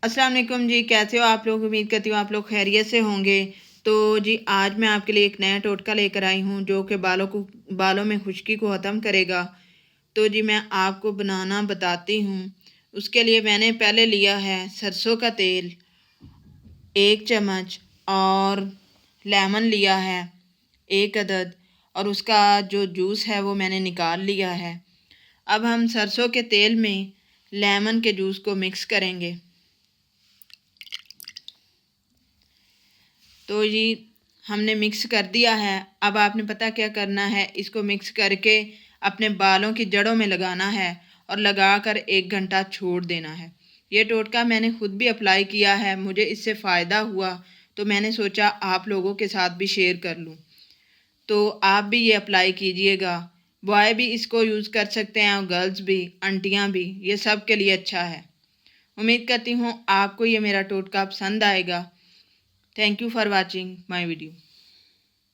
अस्सलाम वालेकुम जी, कैसे हो आप लोग? उम्मीद करती हूँ आप लोग खैरियत से होंगे। तो जी आज मैं आपके लिए एक नया टोटका लेकर आई हूँ जो कि बालों में खुश्की को ख़त्म करेगा। तो जी मैं आपको बनाना बताती हूँ। उसके लिए मैंने पहले लिया है सरसों का तेल 1 चम्मच और लेमन लिया है 1 अदद और उसका जो जूस है वो मैंने निकाल लिया है। अब हम सरसों के तेल में लेमन के जूस को मिक्स करेंगे। तो जी हमने मिक्स कर दिया है। अब आपने पता क्या करना है, इसको मिक्स करके अपने बालों की जड़ों में लगाना है और लगाकर 1 घंटा छोड़ देना है। ये टोटका मैंने खुद भी अप्लाई किया है, मुझे इससे फ़ायदा हुआ तो मैंने सोचा आप लोगों के साथ भी शेयर कर लूँ। तो आप भी ये अप्लाई कीजिएगा। बॉय भी इसको यूज़ कर सकते हैं और गर्ल्स भी, आंटियाँ भी, ये सब के लिए अच्छा है। उम्मीद करती हूँ आपको ये मेरा टोटका पसंद आएगा। Thank you for watching my video.